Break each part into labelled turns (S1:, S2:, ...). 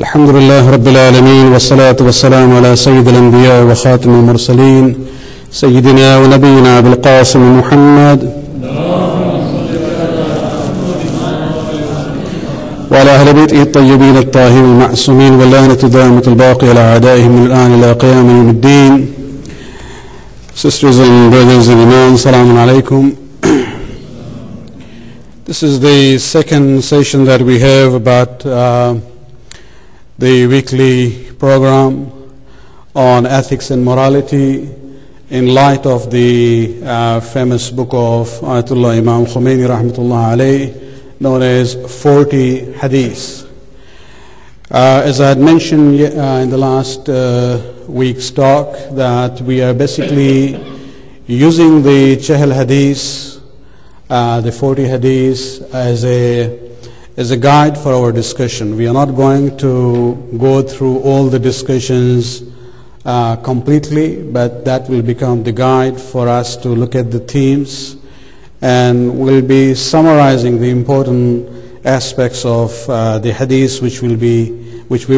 S1: الحمد لله رب العالمين والصلاة والسلام على سيد الأنبياء وخاتم المرسلين سيدنا ونبينا أبي القاسم محمد وعلى أهل بيته الطيبين الطاهرين المعصومين واللعنة الدائمة الباقية على أعدائهم من الآن إلى قيام يوم الدين. Sisters and brothers in Iman, Assalamu alaikum. This is the second session that we have about the weekly program on ethics and morality in light of the famous book of Ayatollah Imam Khomeini rahmatullah alayh, known as 40 Hadith. As I had mentioned in the last week's talk, that we are basically using the Chahal Hadith, the 40 Hadith, as a guide for our discussion. We are not going to go through all the discussions completely, but that will become the guide for us to look at the themes, and we'll be summarizing the important aspects of the hadith which we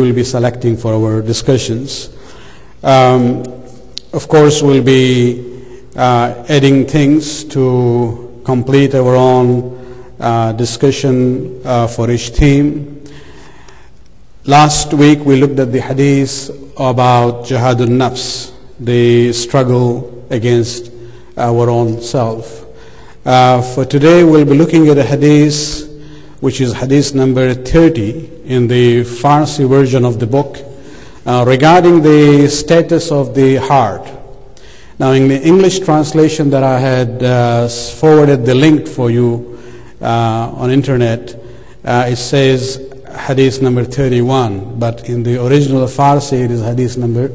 S1: will be selecting for our discussions. Of course, we'll be adding things to complete our own discussion for each theme. Last week we looked at the hadith about Jihadul Nafs, the struggle against our own self. For today we'll be looking at a hadith which is hadith number 30 in the Farsi version of the book, regarding the status of the heart. Now, in the English translation that I had forwarded the link for you on internet, it says hadith number 31, but in the original Farsi it is hadith number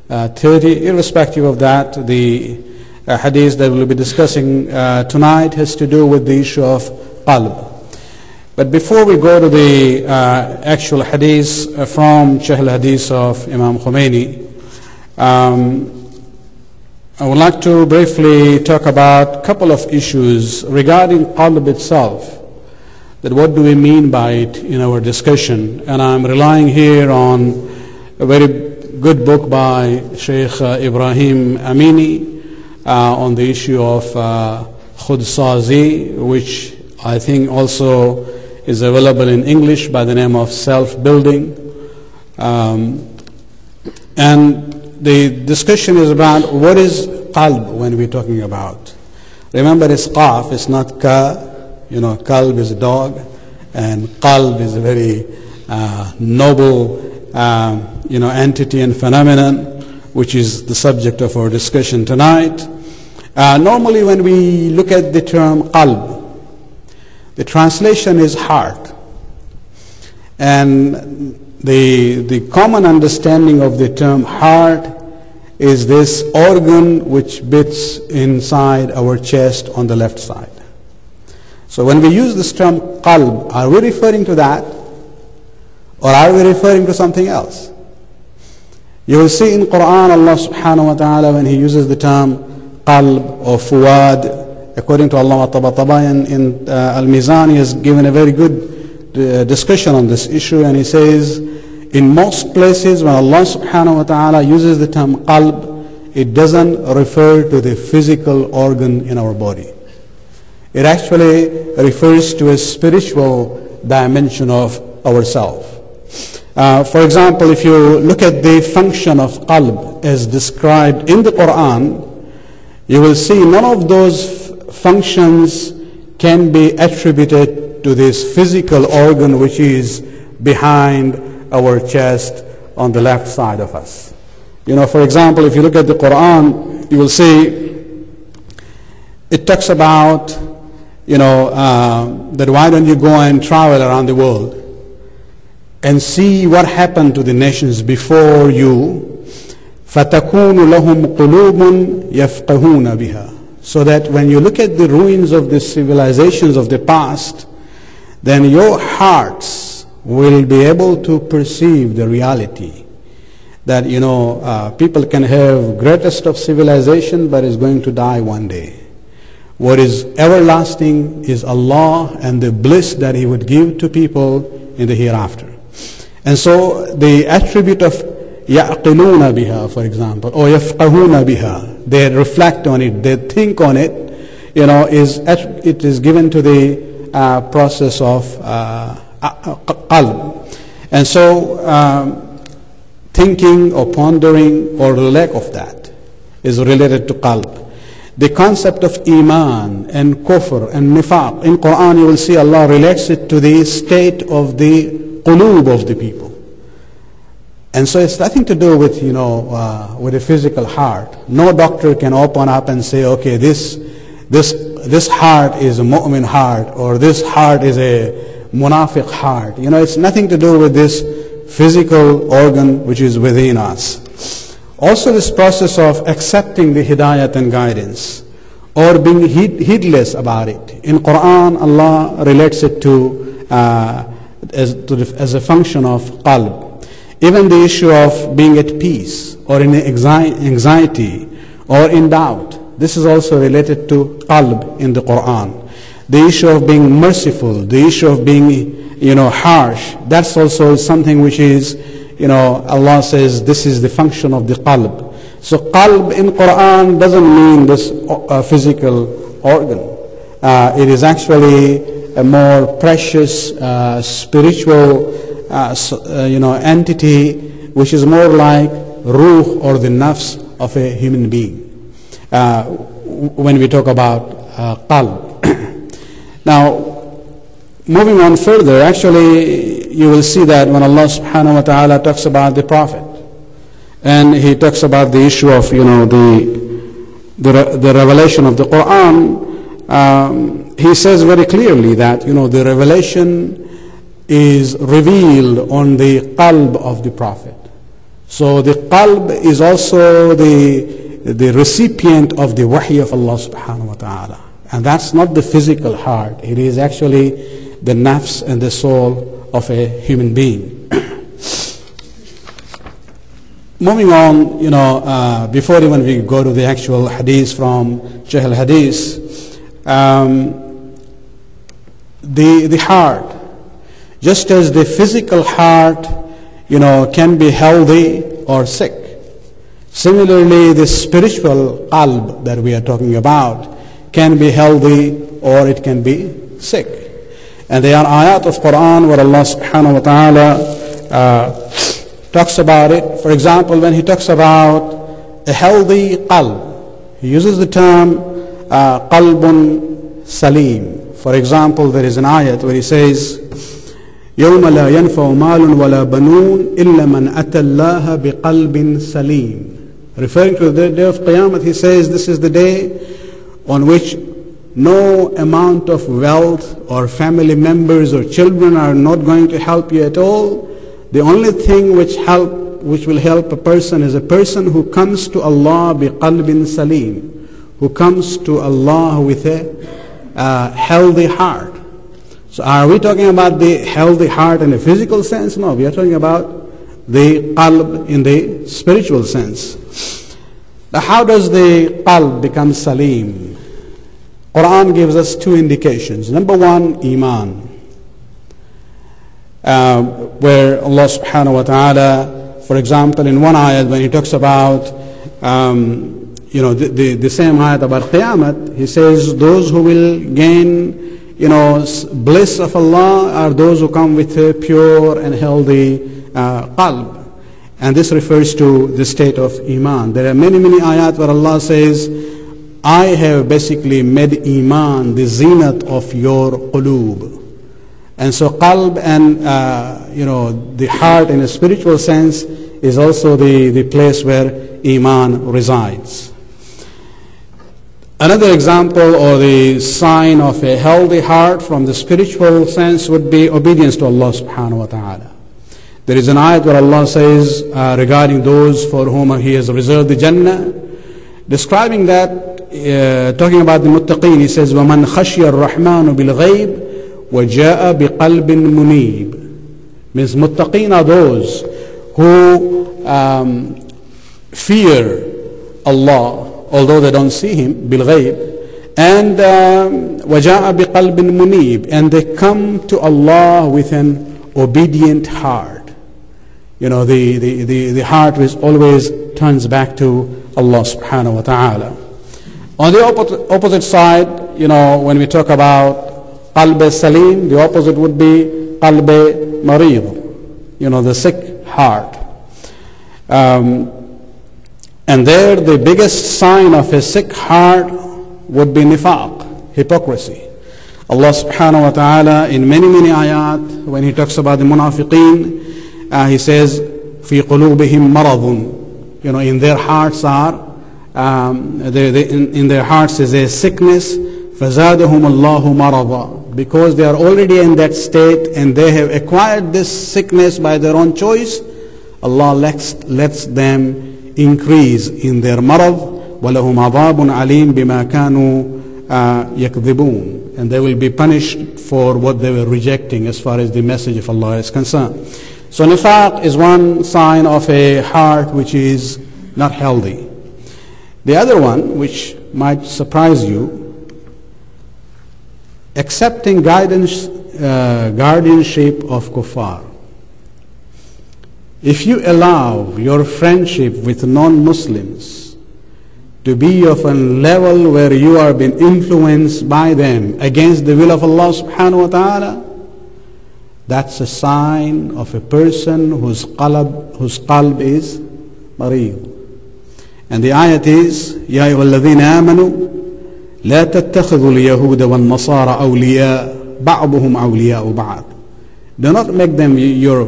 S1: 30. Irrespective of that, the hadith that we'll be discussing tonight has to do with the issue of qalb. But before we go to the actual hadith from Chahal Hadith of Imam Khomeini, I would like to briefly talk about a couple of issues regarding qalb itself, that what do we mean by it in our discussion. And I'm relying here on a very good book by Sheikh Ibrahim Amini on the issue of Khudsazi, which I think also is available in English by the name of Self-Building. And the discussion is about what is qalb when we're talking about. Remember, it's qaf, it's not ka. You know, qalb is a dog, and qalb is a very noble entity and phenomenon, which is the subject of our discussion tonight. Normally when we look at the term qalb, the translation is heart, and the common understanding of the term heart is this organ which beats inside our chest on the left side. So when we use this term qalb, are we referring to that, or are we referring to something else? You will see in Quran Allah subhanahu wa ta'ala, when He uses the term qalb or fuad, according to Allah Tabatabayan in Al-Mizan, He has given a very good discussion on this issue, and He says, in most places when Allah subhanahu wa ta'ala uses the term qalb, it doesn't refer to the physical organ in our body. It actually refers to a spiritual dimension of ourself. For example, if you look at the function of qalb as described in the Quran, you will see none of those functions can be attributed to this physical organ which is behind our chest on the left side of us. You know, for example, if you look at the Quran, you will see it talks about, that why don't you go and travel around the world and see what happened to the nations before you, فَتَكُونُ لَهُمْ قُلُوبٌ يَفْقَهُونَ بِهَا, so that when you look at the ruins of the civilizations of the past, then your hearts will be able to perceive the reality that, people can have greatest of civilization but is going to die one day. What is everlasting is Allah and the bliss that He would give to people in the hereafter. And so the attribute of يَعْقِلُونَ بِهَا, for example, or يَفْقَهُونَ بِهَا, they reflect on it, they think on it, it is given to the process of qalb. And so thinking or pondering or the lack of that is related to qalb. The concept of iman and kufr and nifaq, in Quran you will see Allah relates it to the state of the qulub of the people. And so it's nothing to do with, with a physical heart. No doctor can open up and say, okay, this heart is a mu'min heart, or this heart is a munafiq heart. It's nothing to do with this physical organ which is within us. Also this process of accepting the hidayat and guidance, or being heedless about it. In Quran, Allah relates it as a function of qalb. Even the issue of being at peace, or in anxiety, or in doubt, this is also related to qalb in the Quran. The issue of being merciful, the issue of being, harsh, that's also something which is, Allah says this is the function of the qalb. So qalb in Quran doesn't mean this physical organ. It is actually a more precious spiritual entity, which is more like ruh, or the nafs of a human being, when we talk about qalb. Now, moving on further, actually you will see that when Allah subhanahu wa ta'ala talks about the Prophet, and he talks about the issue of the revelation of the Quran, he says very clearly that the revelation is revealed on the qalb of the Prophet. So the qalb is also the recipient of the wahy of Allah subhanahu wa ta'ala. And that's not the physical heart. It is actually the nafs and the soul of a human being. Moving on, before even we go to the actual hadith from Shaykh al-Hadith, the heart, just as the physical heart, can be healthy or sick, similarly the spiritual qalb that we are talking about can be healthy or it can be sick. And there are ayat of Quran where Allah subhanahu wa ta'ala talks about it. For example, when he talks about a healthy qalb, he uses the term qalbun salim. For example, there is an ayat where he says, يَوْمَ لَا يَنْفَعُ مَالٌ وَلَا بَنُونَ إِلَّا مَنْ أَتَى اللَّهَ بِقَلْبٍ سَلِيمٍ. Referring to the day of Qiyamah, he says this is the day on which no amount of wealth or family members or children are not going to help you at all. The only thing which will help a person is a person who comes to Allah biqalbin salim, who comes to Allah with a healthy heart. So are we talking about the healthy heart in a physical sense? No, we are talking about the qalb in the spiritual sense. Now, how does the qalb become salim? Quran gives us two indications. Number one, iman, where Allah subhanahu wa ta'ala, for example, in one ayat when he talks about the same ayat about Qiyamah, he says those who will gain bliss of Allah are those who come with a pure and healthy qalb. And this refers to the state of iman. There are many ayat where Allah says, I have basically made iman the zenith of your qulub. And so qalb and the heart in a spiritual sense is also the place where iman resides. Another example or the sign of a healthy heart from the spiritual sense would be obedience to Allah subhanahu wa ta'ala. There is an ayat where Allah says regarding those for whom He has reserved the Jannah, describing that, talking about the muttaqeen, He says, وَمَنْ خَشْيَ الرَّحْمَنُ بِالْغَيْبِ وَجَاءَ بِقَلْبٍ مُنِيبٍ. Means muttaqeen are those who fear Allah, although they don't see Him, bil-ghayb, and وَجَاءَ بِقَلْبٍ مُنِيبٍ, and they come to Allah with an obedient heart. the heart which always turns back to Allah subhanahu wa ta'ala. On the opposite side, when we talk about qalb salim, the opposite would be qalb marid, the sick heart. And there the biggest sign of a sick heart would be nifaq, hypocrisy. Allah subhanahu wa ta'ala in many ayat, when He talks about the munafiqeen, He says, fi qulubihim maradun, in their hearts are, in their hearts is a sickness, فَزَادَهُمُ اللَّهُ مَرَضًا, because they are already in that state and they have acquired this sickness by their own choice. Allah lets them increase in their marad. وَلَهُمْ عَذَابٌ عَلِيمٌ بِمَا كَانُوا يَكْذِبُونَ, and they will be punished for what they were rejecting as far as the message of Allah is concerned. So nifaq is one sign of a heart which is not healthy. The other one, which might surprise you, accepting guardianship of kuffar. If you allow your friendship with non-Muslims to be of a level where you are being influenced by them against the will of Allah subhanahu wa ta'ala, that's a sign of a person whose qalb is marid. And the ayat is, يَا أَيُّهَا الَّذِينَ آمَنُوا لَا تَتَّخِذُوا الْيَهُودَ وَالنَّصَارَى أَوْلِيَاءَ بَعْضُهُمْ أَوْلِيَاءُ بَعْضٍ. Do not make them your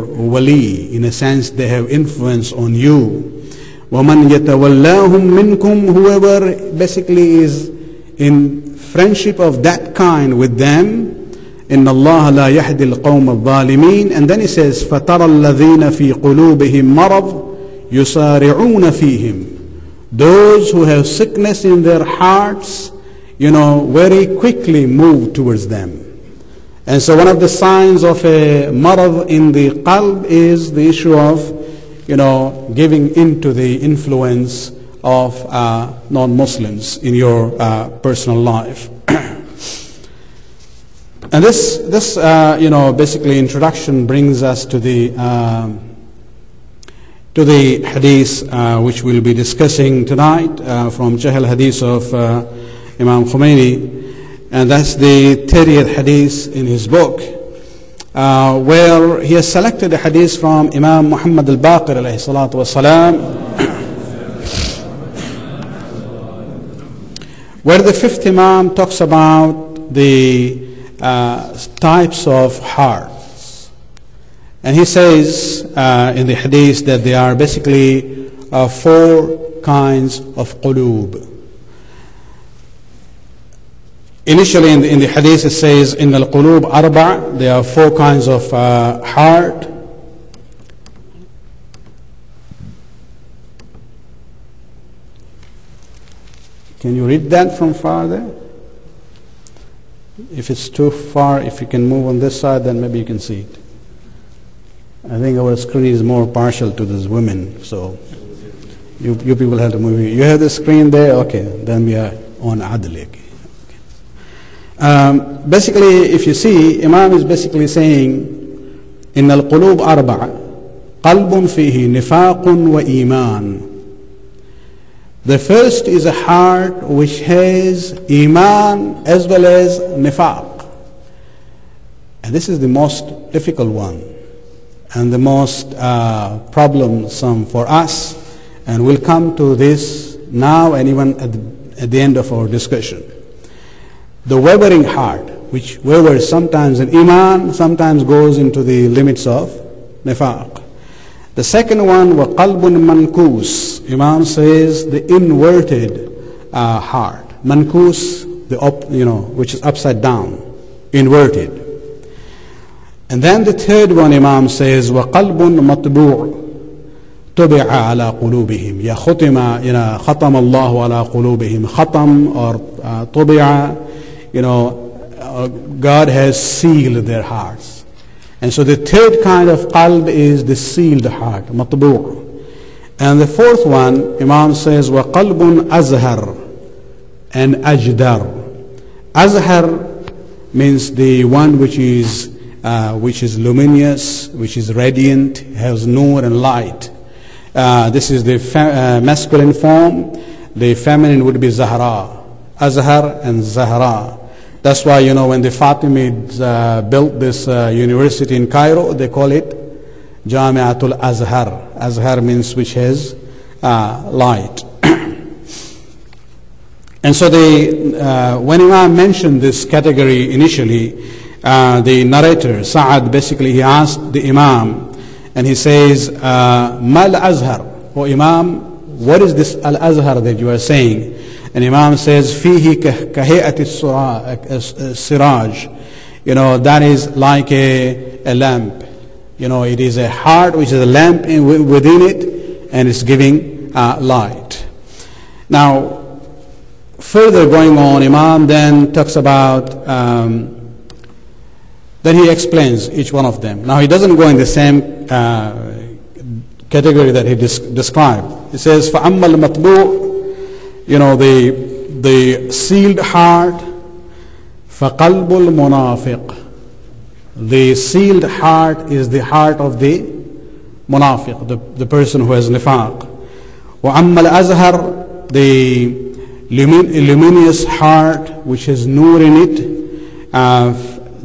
S1: wali. In a sense, they have influence on you. وَمَنْ يَتَوَلَّاهُمْ مِنْكُمْ, whoever basically is in friendship of that kind with them, إِنَّ اللَّهَ لَا يَهْدِي الْقَوْمَ الظَّالِمِينَ. And then he says, فَتَرَى الَّذِينَ فِي قُلُوبِهِمْ مَرَضٍ يُسَارِعُونَ فِيهِمْ. Those who have sickness in their hearts, very quickly move towards them. And so one of the signs of a marad in the qalb is the issue of, giving into the influence of non-Muslims in your personal life. And this basically introduction brings us to the hadith which we'll be discussing tonight from Hadith of Imam Khomeini. And that's the 30th hadith in his book, where he has selected a hadith from Imam Muhammad al-Baqir alayhi salatu wasalam, where the fifth Imam talks about the types of hearts. And he says in the hadith that there are basically 4 kinds of qulub. Initially in the hadith it says, in al-qulub arba', there are 4 kinds of heart. Can you read that from farther? If it's too far, if you can move on this side, then maybe you can see it. I think our screen is more partial to these women, so you people have to move it. You have the screen there? Okay, then we are on adli. Basically, if you see, Imam is basically saying, إن القلوب أربعة قلب فيه نفاق وإيمان. The first is a heart which has iman as well as nifaq. And this is the most difficult one and the most problemsome for us. And we'll come to this now and even at the end of our discussion. The wavering heart, which wavers sometimes in iman, sometimes goes into the limits of nifaq. The second one, وَقَلْبٌ مَنْكُوس. Imam says the inverted heart. Mankus, which is upside down, inverted. And then the third one, Imam says, وَقَلْبٌ مَطْبُوعٌ طُبِعَ عَلَى قُلُوبِهِمْ. يا ختم الله على قلوبهم. Khatam or طُبِعَ, God has sealed their hearts. And so the third kind of qalb is the sealed heart, matbu'. And the fourth one, Imam says, وَقَلْبٌ أَزْهَرٌ and أَجْدَرٌ. Azhar means the one which is which is luminous, which is radiant, has nur and light. This is the masculine form. The feminine would be Zahra, Azhar and Zahra. That's why, when the Fatimids built this university in Cairo, they call it Jami'atul Azhar. Azhar means which has light. And so when Imam mentioned this category initially, the narrator, Sa'ad, basically he asked the Imam, and he says, Mal Azhar. Oh Imam, what is this Al-Azhar that you are saying? And Imam says, Fihi kahiyati siraj. That is like a lamp. It is a heart which is a lamp within it, and it's giving light. Now, further going on, Imam then talks about, then he explains each one of them. Now, he doesn't go in the same category that he described. He says, فَأَمَّا الْمَطْبُوء, the sealed heart, فَقَلْبُ الْمُنَافِقِ. The sealed heart is the heart of the munafiq, the person who has nifaq. وَأَمَّا الْأَزْهَرِ, the luminous heart which has nur in it,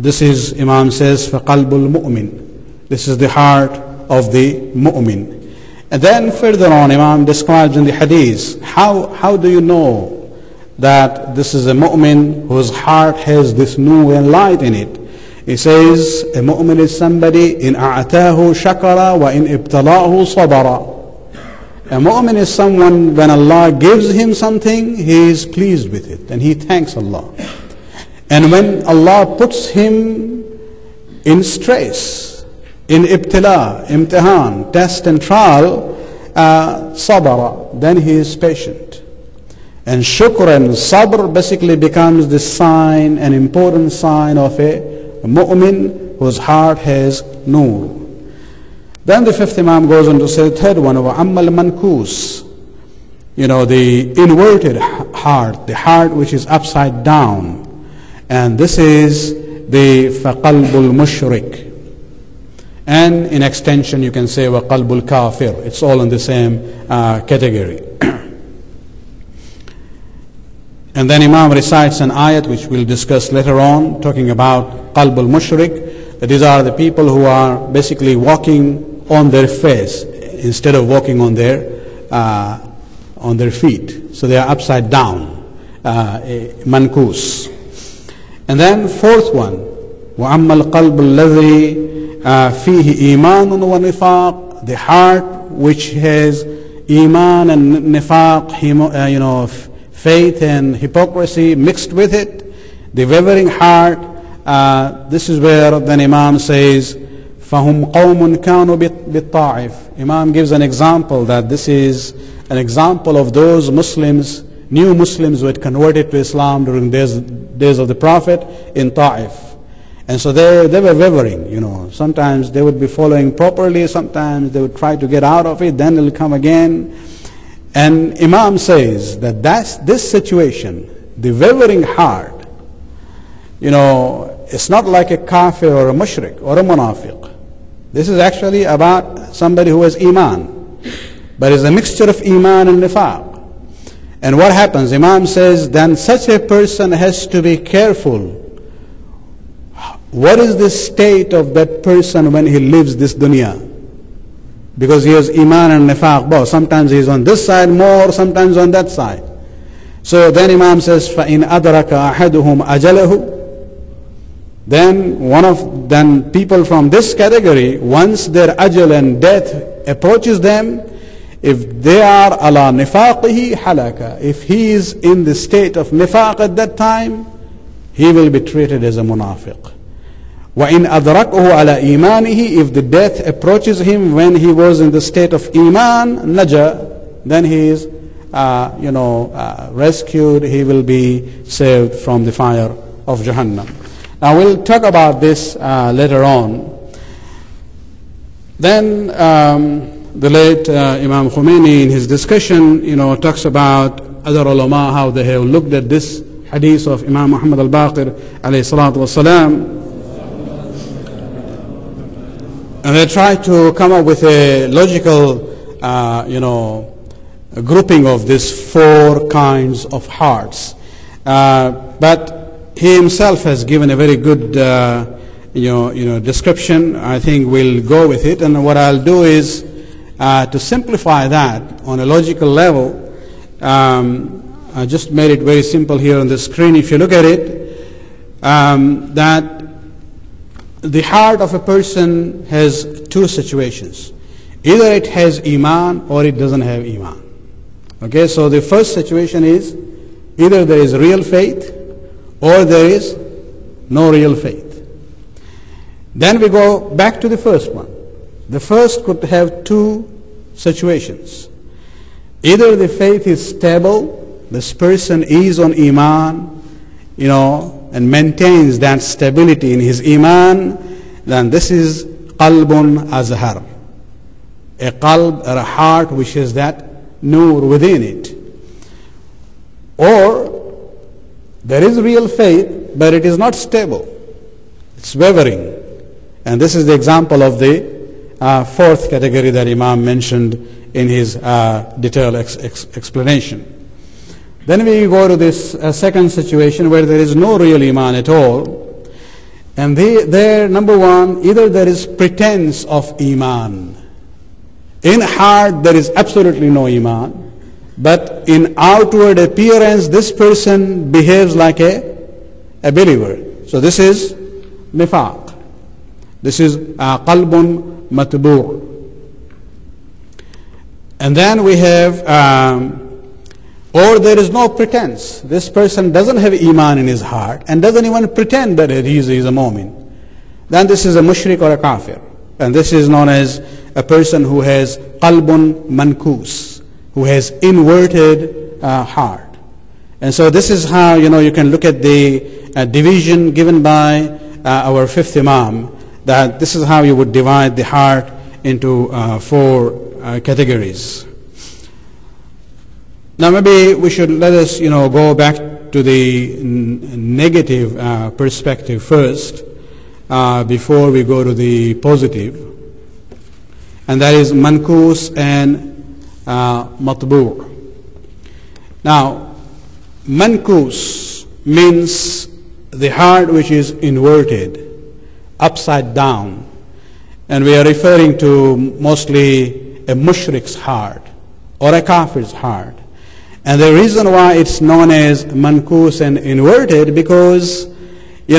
S1: this is, Imam says, فَقَلْبُ الْمُؤْمِنِ. This is the heart of the mu'min. And then further on, Imam describes in the Hadith, how do you know that this is a mu'min whose heart has this nur and light in it? He says, a mu'min is somebody, in a'atahu shakara wa in ibtalahu sabara. A mu'min is someone, when Allah gives him something, he is pleased with it and he thanks Allah. And when Allah puts him in stress, in ibtila, imtihan, test and trial, sabara, then he is patient. And shukr and sabr basically becomes the sign, an important sign of a mu'min whose heart has nur. Then the fifth Imam goes on to say the third one, وَأَمَّا الْمَنْكُوس, the inverted heart, the heart which is upside down. And this is the فَقَلْبُ الْمُشْرِكِ. And in extension you can say وَقَلْبُ الْكَافِرِ. It's all in the same category. And then Imam recites an ayat which we'll discuss later on, talking about qalb al-mushrik. These are the people who are basically walking on their face instead of walking on their feet. So they are upside down, mankus. And then fourth one, وَأَمَّا الْقَلْبُ الَّذِي فِيهِ إِيمَانٌ وَنِفَاقٌ. The heart which has iman and nifaq, faith and hypocrisy mixed with it, the wavering heart. This is where then Imam says, فَهُمْ قَوْمٌ كَانُوا بِالطَّائِفِ. Imam gives an example that this is an example of those Muslims, new Muslims who had converted to Islam during days of the Prophet in Ta'if. And so they were wavering, Sometimes they would be following properly, sometimes they would try to get out of it, then they'll come again. And Imam says that this situation, the wavering heart, it's not like a kafir or a mushrik or a munafiq. This is actually about somebody who has iman, but it's a mixture of iman and nifaq. And what happens? Imam says, then such a person has to be careful. What is the state of that person when he leaves this dunya? Because he has iman and nifaq both. Sometimes he is on this side more, sometimes on that side. So then Imam says, فَإِنْ أَدْرَكَ أَحَدُهُمْ أَجَلَهُ. Then people from this category, once their ajal and death approaches them, if they are ala nifaqihi halaka, if he is in the state of nifaq at that time, he will be treated as a munafiq. وَإِنْ أَدْرَكُهُ عَلَى إِيمَانِهِ. If the death approaches him when he was in the state of iman, naja, then he is rescued, he will be saved from the fire of Jahannam. Now we'll talk about this later on. Then the late Imam Khomeini in his discussion, talks about other ulama, how they have looked at this hadith of Imam Muhammad al-Baqir alayhi salatu wasalam. And they try to come up with a logical, a grouping of these four kinds of hearts. But he himself has given a very good, description. I think we'll go with it. And what I'll do is to simplify that on a logical level. I just made it very simple here on the screen. If you look at it, that the heart of a person has two situations. Either it has iman or it doesn't have iman. Okay, so the first situation is either there is real faith or there is no real faith. Then we go back to the first one. The first could have two situations. Either the faith is stable, this person is on iman, and maintains that stability in his iman, then this is qalbun azhar. A qalb, or a heart which has that nur within it. Or there is real faith, but it is not stable. It's wavering. And this is the example of the fourth category that Imam mentioned in his detailed explanation. Then we go to this second situation where there is no real iman at all. And there, number one, either there is pretense of iman. In heart there is absolutely no iman. But in outward appearance this person behaves like a believer. So this is nifaq. This is qalbun matbu'. And then we have or there is no pretense. This person doesn't have iman in his heart and doesn't even pretend that he is a mu'min. Then this is a mushrik or a kafir. And this is known as a person who has qalbun mankus, who has inverted heart. And so this is how you can look at the division given by our fifth Imam, that this is how you would divide the heart into four categories. Now maybe we should let us go back to the negative perspective first before we go to the positive, and that is mankus and matbu'. Now mankus means the heart which is inverted, upside down, and we are referring to mostly a mushrik's heart or a kafir's heart. And the reason why it's known as mankus and inverted, because he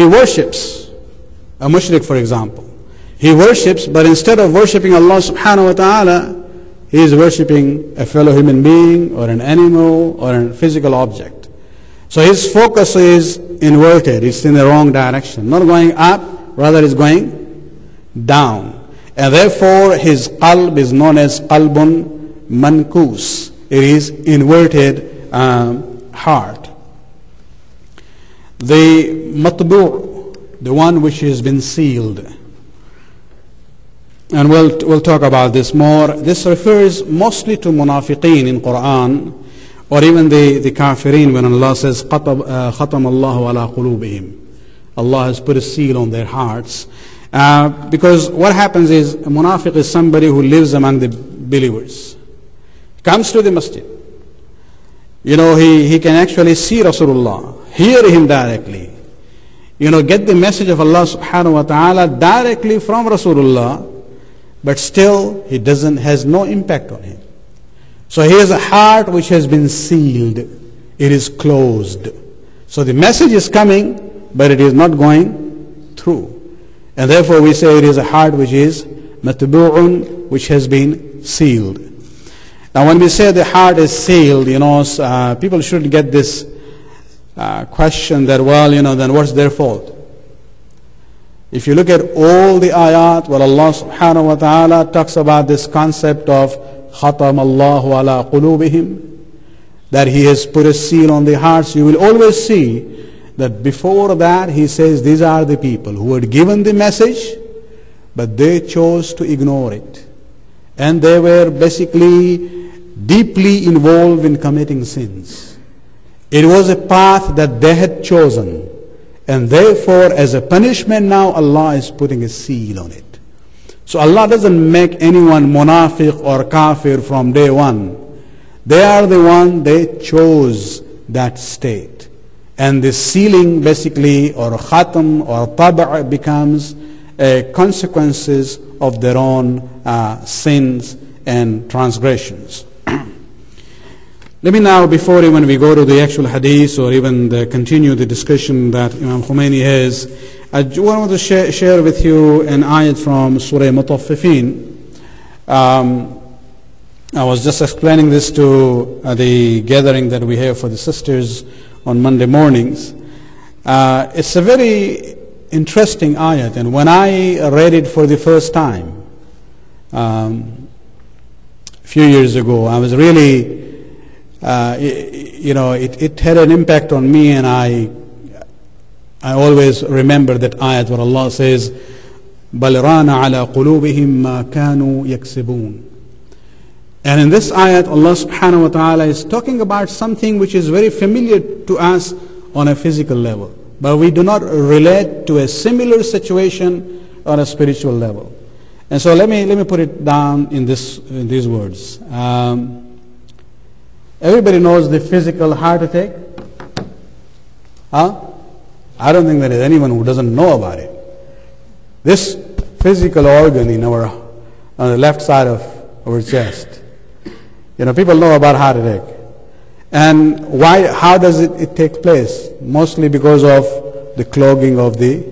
S1: worships. A mushrik, for example, he worships, but instead of worshipping Allah subhanahu wa ta'ala, he is worshipping a fellow human being or an animal or a physical object. So his focus is inverted. It's in the wrong direction, not going up, rather is going down. And therefore his qalb is known as qalbun mankus. It is inverted heart. The matbu', the one which has been sealed. And we'll talk about this more. This refers mostly to munafiqeen in Quran, or even the kafirin when Allah says khatam Allahu ala qulubihim. Allah has put a seal on their hearts. Because what happens is, a munafiq is somebody who lives among the believers. Comes to the masjid. He can actually see Rasulullah, hear him directly. Get the message of Allah subhanahu wa ta'ala directly from Rasulullah, but still he has no impact on him. So he has a heart which has been sealed. It is closed. So the message is coming, but it is not going through. And therefore we say it is a heart which is matbu'un, which has been sealed. Now when we say the heart is sealed, people should get this question that, then what's their fault? If you look at all the ayat where Allah subhanahu wa ta'ala talks about this concept of khatam Allahu ala qulubihim, that He has put a seal on the hearts, you will always see that before that He says these are the people who had given the message, but they chose to ignore it. And they were basically deeply involved in committing sins. It was a path that they had chosen, and therefore as a punishment now Allah is putting a seal on it. So Allah doesn't make anyone munafiq or kafir from day one. They are the one, they chose that state. And the sealing basically, or khatam or tab' becomes consequences of their own sins and transgressions. Let me now, before even we go to the actual hadith or even continue the discussion that Imam Khomeini has, I want to share with you an ayat from Surah Mutaffifin. I was just explaining this to the gathering that we have for the sisters on Monday mornings. It's a very interesting ayat, and when I read it for the first time a few years ago, I was really it had an impact on me, and I always remember that ayat where Allah says, بَلْ رَانَ عَلَى قُلُوبِهِمْ مَا كَانُوا يَكْسِبُونَ. And in this ayat, Allah subhanahu wa ta'ala is talking about something which is very familiar to us on a physical level, but we do not relate to a similar situation on a spiritual level. And so let me put it down in these words. Everybody knows the physical heart attack? Huh? I don't think there is anyone who doesn't know about it. This physical organ in on the left side of our chest. People know about heart attack. And how does it take place? Mostly because of the clogging of the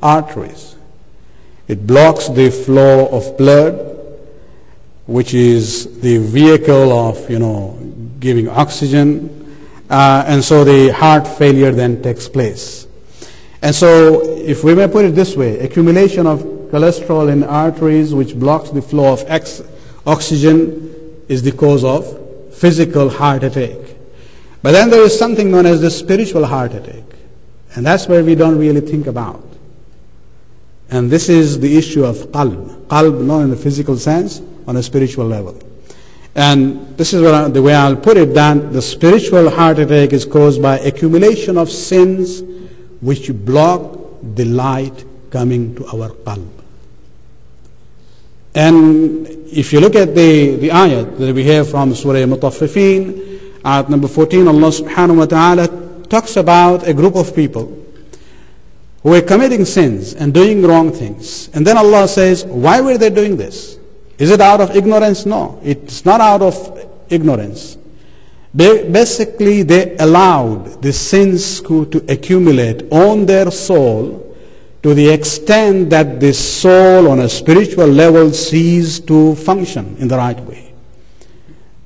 S1: arteries. It blocks the flow of blood, which is the vehicle of, giving oxygen. And so the heart failure then takes place. And so, if we may put it this way, accumulation of cholesterol in arteries which blocks the flow of oxygen is the cause of physical heart attack. But then there is something known as the spiritual heart attack. And that's where we don't really think about. And this is the issue of qalb. Qalb not in the physical sense, on a spiritual level. And this is the way I'll put it, that the spiritual heart attack is caused by accumulation of sins which block the light coming to our qalb. And if you look at the ayat that we have from Surah Mutaffifin, ayat number 14, Allah subhanahu wa ta'ala talks about a group of people who were committing sins and doing wrong things. And then Allah says, why were they doing this? Is it out of ignorance? No, it's not out of ignorance. Basically, they allowed the sins to accumulate on their soul to the extent that the soul on a spiritual level ceased to function in the right way.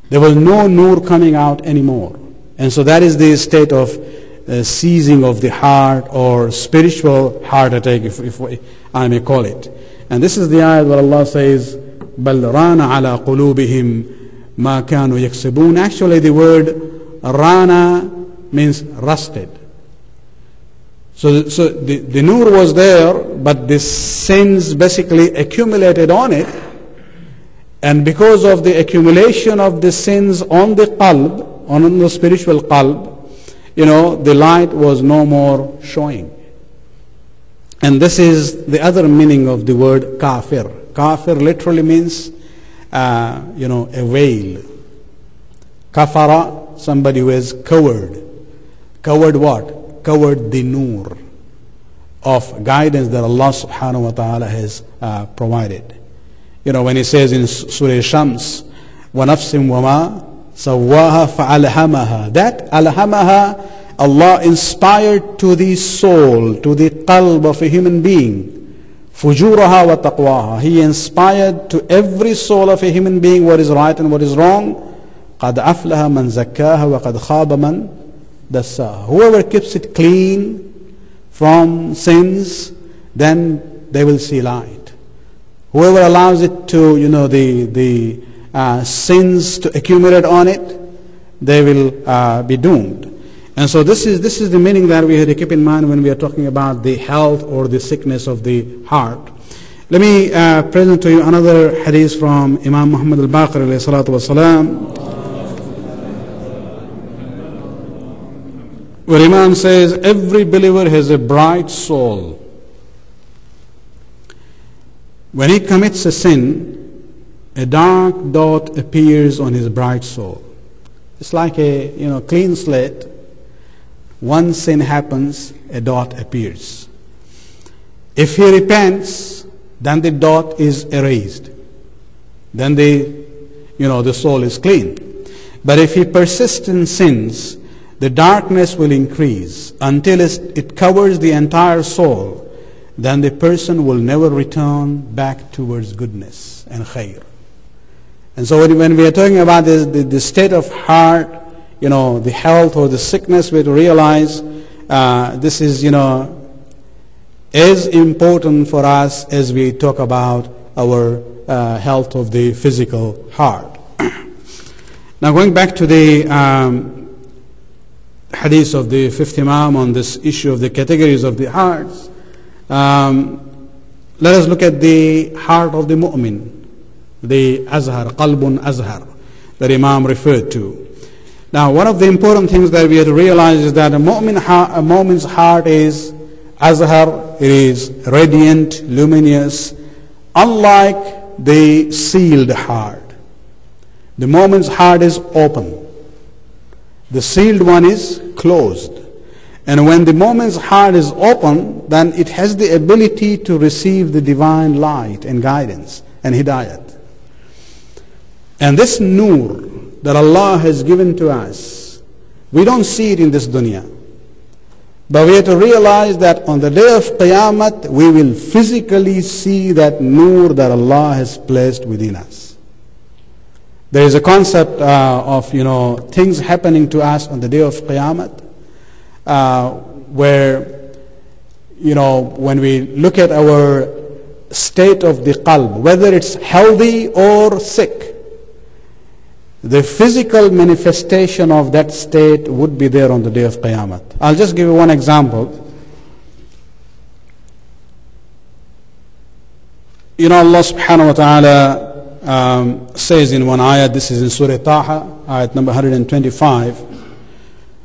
S1: There was no nur coming out anymore. And so that is the state of seizing of the heart, or spiritual heart attack, if I may call it. And this is the ayat where Allah says, بَلْ رَانَ عَلَى قُلُوبِهِمْ مَا كَانُوا يَكْسِبُونَ. Actually, the word rana means rusted. So the nur was there, but the sins basically accumulated on it. And because of the accumulation of the sins on the qalb, on the spiritual qalb, the light was no more showing. And this is the other meaning of the word kafir. Kafir literally means, a veil. Kafara, somebody who is covered. Covered what? Covered the nur of guidance that Allah subhanahu wa ta'ala has provided. When he says in Surah Shams, وَنَفْسٍ وَمَا سَوَّاهَا فَأَلْهَمَهَا. That alhamaha, Allah inspired to the soul, to the qalb of a human being, فُجُورَهَا وَتَقْوَاهَا. He inspired to every soul of a human being what is right and what is wrong. قَدْ أَفْلَهَ مَنْ زَكَّاهَا وَقَدْ خَابَ مَنْ دَسَّاهَا. Whoever keeps it clean from sins, then they will see light. Whoever allows it to, the sins to accumulate on it, they will be doomed. And so this is the meaning that we have to keep in mind when we are talking about the health or the sickness of the heart. Let me present to you another hadith from Imam Muhammad al-Baqir alayhi salatu wasalam, where Imam says, every believer has a bright soul. when he commits a sin, a dark dot appears on his bright soul. It's like a clean slate. One sin happens, a dot appears. If he repents, then the dot is erased. Then the soul is clean. But if he persists in sins, the darkness will increase until it covers the entire soul. Then the person will never return back towards goodness and khair. And so when we are talking about the state of heart, the health or the sickness, we have to realize this is, as important for us as we talk about our health of the physical heart. Now going back to the hadith of the fifth Imam on this issue of the categories of the hearts, let us look at the heart of the mu'min, the azhar, qalbun azhar, that Imam referred to. Now one of the important things that we have to realize is that a mu'min's heart is azhar, it is radiant, luminous, unlike the sealed heart. The mu'min's heart is open. The sealed one is closed. And when the mu'min's heart is open, then it has the ability to receive the divine light and guidance and hidayat. And this nur that Allah has given to us, we don't see it in this dunya. But we have to realize that on the day of Qiyamah, we will physically see that nur that Allah has placed within us. There is a concept of things happening to us on the day of Qiyamah, where when we look at our state of the qalb, whether it's healthy or sick, the physical manifestation of that state would be there on the day of Qiyamah. I'll just give you one example. Allah subhanahu wa ta'ala says in one ayat, this is in Surah Taha, ayat number 125,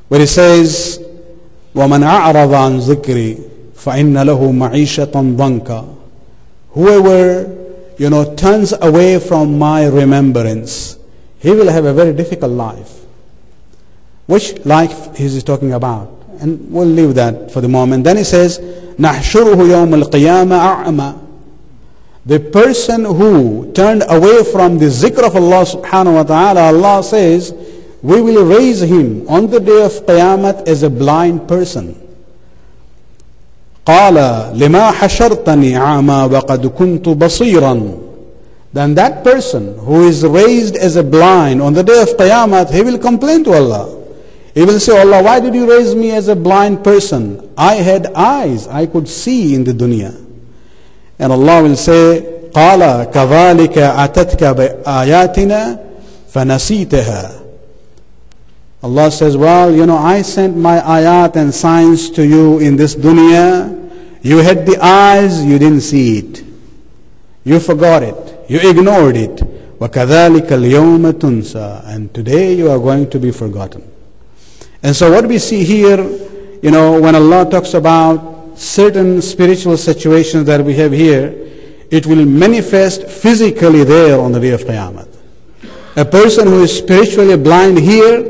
S1: where He says, وَمَنْ أَعْرَضَ عَنْ ذِكْرِي فَإِنَّ لَهُ مَعِيشَةً ضَنْكَ. Whoever turns away from my remembrance, he will have a very difficult life. Which life is he talking about? And we'll leave that for the moment. Then He says, نَحْشُرُهُ يَوْمَ الْقِيَامَةِ أَعْمَى. The person who turned away from the zikr of Allah subhanahu wa ta'ala, Allah says, we will raise him on the day of Qiyamah as a blind person. قَالَ لِمَا حَشَرْتَنِي عَامًا وَقَدْ كُنْتُ بَصِيرًا. Then that person who is raised as a blind on the day of Qiyamah, he will complain to Allah. He will say, Allah, why did you raise me as a blind person? I had eyes, I could see in the dunya. And Allah will say, قَالَ كَذَلِكَ أَتَتْكَ بِآيَاتِنَا فَنَسِيتَهَا. Allah says, well, I sent my ayat and signs to you in this dunya. You had the eyes, you didn't see it. You forgot it. You ignored it. وَكَذَلِكَ الْيَوْمَ تُنْسَى. And today you are going to be forgotten. And so what we see here, when Allah talks about certain spiritual situations that we have here, it will manifest physically there on the day of Qiyamah. A person who is spiritually blind here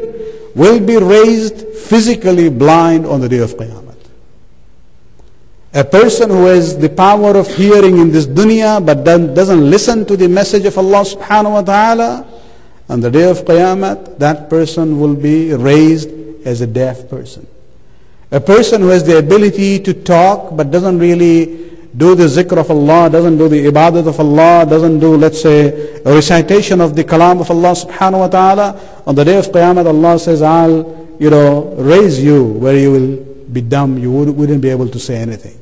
S1: will be raised physically blind on the day of Qiyamah. A person who has the power of hearing in this dunya but doesn't listen to the message of Allah subhanahu wa ta'ala, on the day of Qiyamah, that person will be raised as a deaf person. A person who has the ability to talk but doesn't really do the zikr of Allah, doesn't do the ibadat of Allah, doesn't do, let's say, a recitation of the kalam of Allah subhanahu wa ta'ala, on the day of Qiyamah, Allah says, I'll, raise you where you will be dumb, you wouldn't be able to say anything.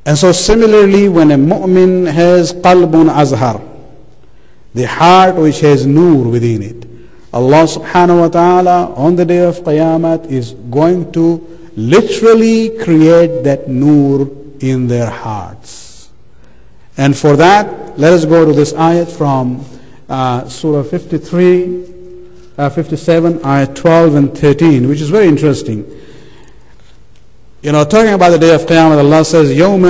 S1: And so similarly, when a mu'min has qalbun azhar, the heart which has nur within it, Allah subhanahu wa ta'ala on the day of Qiyamah is going to literally create that nur in their hearts. And for that, let us go to this ayat from Surah 57, ayat 12 and 13, which is very interesting. Talking about the day of Qiyamah, Allah says, يَوْمَ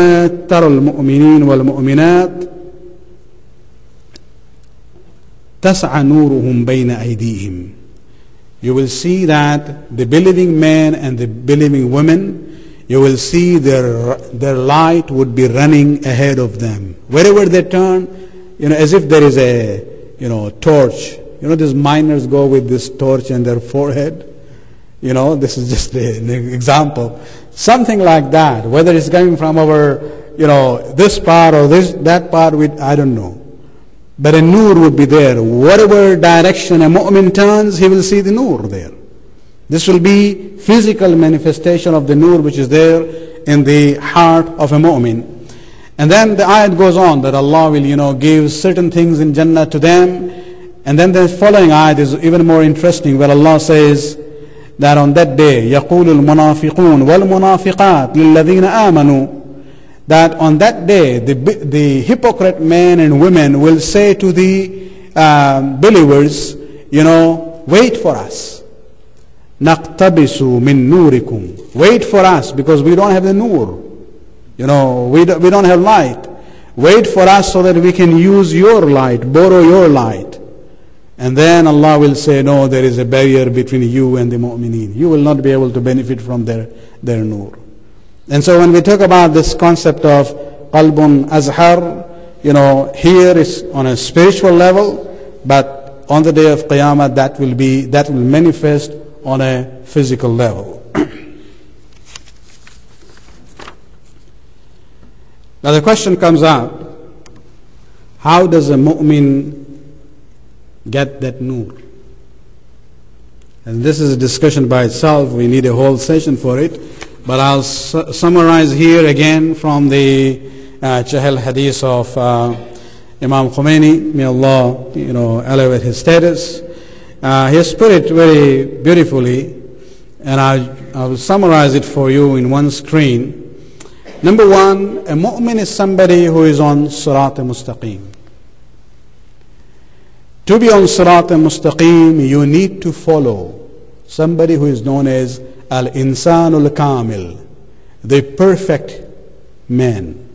S1: تَرَى الْمُؤْمِنِينَ وَالْمُؤْمِنَاتِ تَسْعَى نُورُهُمْ بَيْنَ أَيْدِيهِمْ. You will see that the believing men and the believing women, you will see their light would be running ahead of them. Wherever they turn, as if there is a, torch. These miners go with this torch in their forehead. This is just an example. Something like that. Whether it's coming from our, this part or that part, I don't know. But a nur would be there. Whatever direction a mu'min turns, he will see the nur there. This will be physical manifestation of the nur which is there in the heart of a mu'min. And then the ayat goes on that Allah will, give certain things in Jannah to them. And then the following ayat is even more interesting, where Allah says that on that day, يَقُولُ الْمُنَافِقُونَ وَالْمُنَافِقَاتِ لِلَّذِينَ آمَنُوا, that on that day, the hypocrite men and women will say to the believers, wait for us. نَقْتَبِسُ مِن نُورِكُمْ. Wait for us, because we don't have the nur. We don't have light. Wait for us so that we can use your light, borrow your light. And then Allah will say, no, there is a barrier between you and the mu'mineen. You will not be able to benefit from their nur. And so when we talk about this concept of qalbun azhar, here is on a spiritual level, but on the day of Qiyamah that will manifest on a physical level. Now the question comes out, how does a mu'min get that nur? And this is a discussion by itself. We need a whole session for it. But I'll summarize here again from the Chahal Hadith of Imam Khomeini. May Allah, elevate his status. He has put it very beautifully, and I will summarize it for you in one screen. Number one, a mu'min is somebody who is on Sirat al-Mustaqim. To be on Sirat al-Mustaqim, you need to follow somebody who is known as Al-Insan al-Kamil, the perfect man.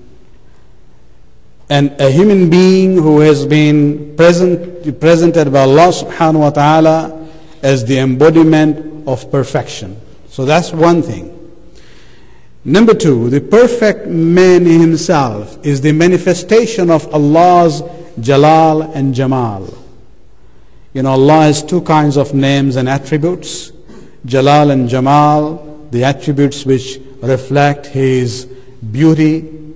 S1: And a human being who has been presented by Allah subhanahu wa ta'ala as the embodiment of perfection. So that's one thing. Number two, the perfect man himself is the manifestation of Allah's Jalal and Jamal. Allah has two kinds of names and attributes. Jalal and Jamal, the attributes which reflect His beauty,